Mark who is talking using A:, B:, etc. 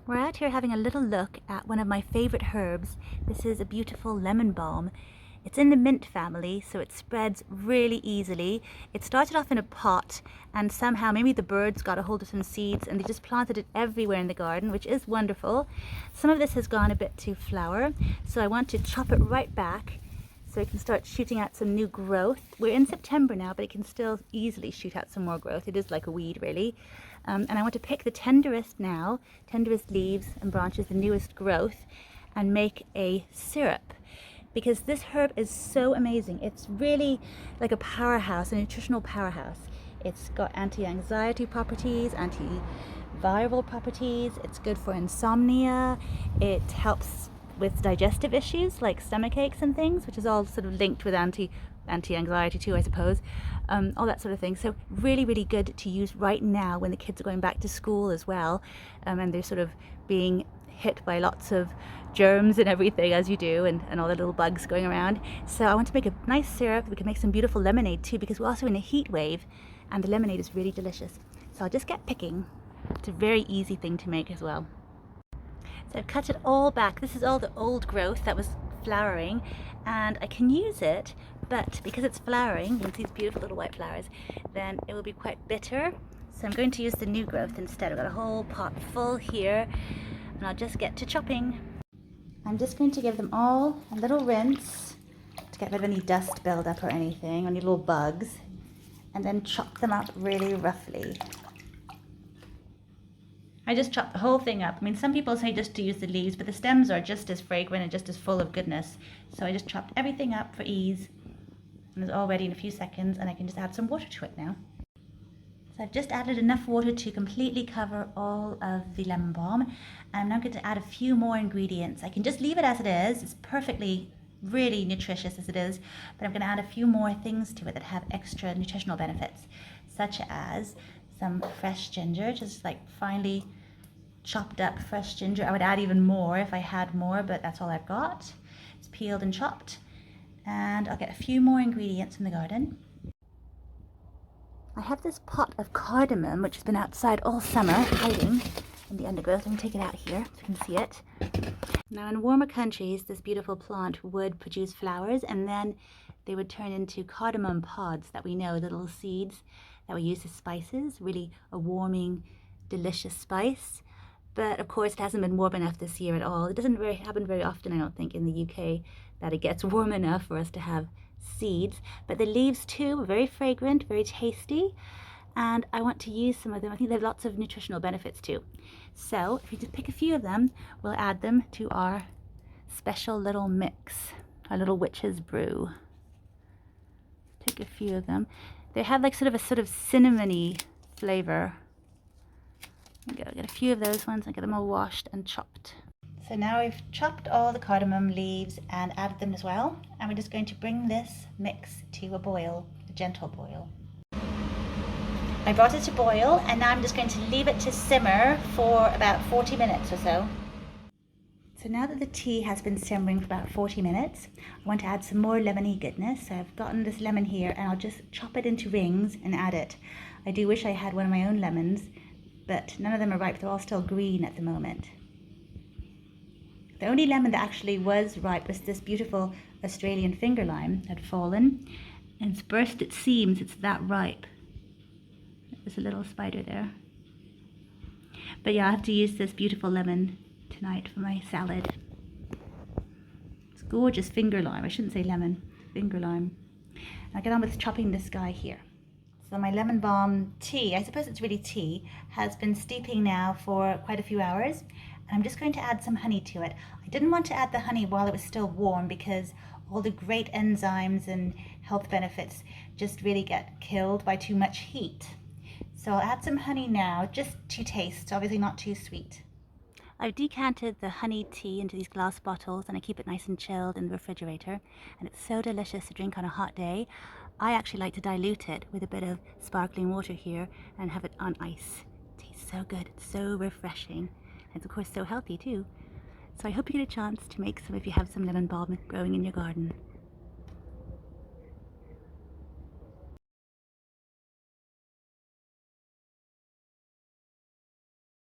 A: We're out here having a little look at one of my favorite herbs. This is a beautiful lemon balm. It's in the mint family, so it spreads really easily. It started off in a pot, and somehow maybe the birds got a hold of some seeds and they just planted it everywhere in the garden, which is wonderful. Some of this has gone a bit to flower, so I want to chop it right back so it can start shooting out some new growth. We're in September now, but it can still easily shoot out some more growth. It is like a weed, really. And I want to pick the tenderest now, tenderest leaves and branches, the newest growth, and make a syrup. Because this herb is so amazing. It's really like a powerhouse, a nutritional powerhouse. It's got anti-anxiety properties, antiviral properties. It's good for insomnia. It helps with digestive issues like stomach aches and things, which is all sort of linked with anti-anxiety too, I suppose. All that sort of thing. So really, really good to use right now when the kids are going back to school as well, and they're sort of being hit by lots of germs and everything, as you do, and all the little bugs going around. So I want to make a nice syrup. We can make some beautiful lemonade too, because we're also in a heat wave and the lemonade is really delicious. So I'll just get picking. It's a very easy thing to make as well. So I've cut it all back. This is all the old growth that was flowering, and I can use it, but because it's flowering, you can see these beautiful little white flowers, then it will be quite bitter. So I'm going to use the new growth instead. I've got a whole pot full here, and I'll just get to chopping. I'm just going to give them all a little rinse to get rid of any dust buildup or anything, any little bugs, and then chop them up really roughly. I just chopped the whole thing up. I mean, some people say just to use the leaves, but the stems are just as fragrant and just as full of goodness. So I just chopped everything up for ease, and it's all ready in a few seconds, and I can just add some water to it now. So I've just added enough water to completely cover all of the lemon balm, and I'm going to add a few more ingredients. I can just leave it as it is. It's perfectly, really nutritious as it is, but I'm going to add a few more things to it that have extra nutritional benefits, such as some fresh ginger, just like finely chopped up fresh ginger. I would add even more if I had more, but that's all I've got. It's peeled and chopped, and I'll get a few more ingredients from the garden. I have this pot of cardamom, which has been outside all summer, hiding in the undergrowth. Let me take it out here so you can see it. Now, in warmer countries, this beautiful plant would produce flowers, and then they would turn into cardamom pods that we know, the little seeds that we use as spices, really a warming, delicious spice. But of course, it hasn't been warm enough this year at all. It doesn't happen very often, I don't think, in the UK that it gets warm enough for us to have seeds. But the leaves too are very fragrant, very tasty, and I want to use some of them. I think they have lots of nutritional benefits too. So if we just pick a few of them, we'll add them to our special little mix, our little witch's brew. Take a few of them. They have like sort of cinnamony flavor. There we go. Get a few of those ones and get them all washed and chopped. So now we've chopped all the cardamom leaves and added them as well, and we're just going to bring this mix to a boil, a gentle boil. I brought it to boil, and now I'm just going to leave it to simmer for about 40 minutes or so. So now that the tea has been simmering for about 40 minutes, I want to add some more lemony goodness. So I've gotten this lemon here, and I'll just chop it into rings and add it. I do wish I had one of my own lemons, but none of them are ripe. They're all still green at the moment. The only lemon that actually was ripe was this beautiful Australian finger lime that had fallen, and it's burst its seams. It's that ripe. There's a little spider there. But yeah, I have to use this beautiful lemon tonight for my salad. It's gorgeous finger lime. I shouldn't say lemon, finger lime. I'll get on with chopping this guy here. So my lemon balm tea, I suppose it's really tea, has been steeping now for quite a few hours. And I'm just going to add some honey to it. I didn't want to add the honey while it was still warm, because all the great enzymes and health benefits just really get killed by too much heat. So I'll add some honey now, just to taste, obviously not too sweet. I've decanted the honey tea into these glass bottles, and I keep it nice and chilled in the refrigerator, and it's so delicious to drink on a hot day. I actually like to dilute it with a bit of sparkling water here and have it on ice. It tastes so good, it's so refreshing, and it's of course so healthy too. So I hope you get a chance to make some if you have some lemon balm growing in your garden.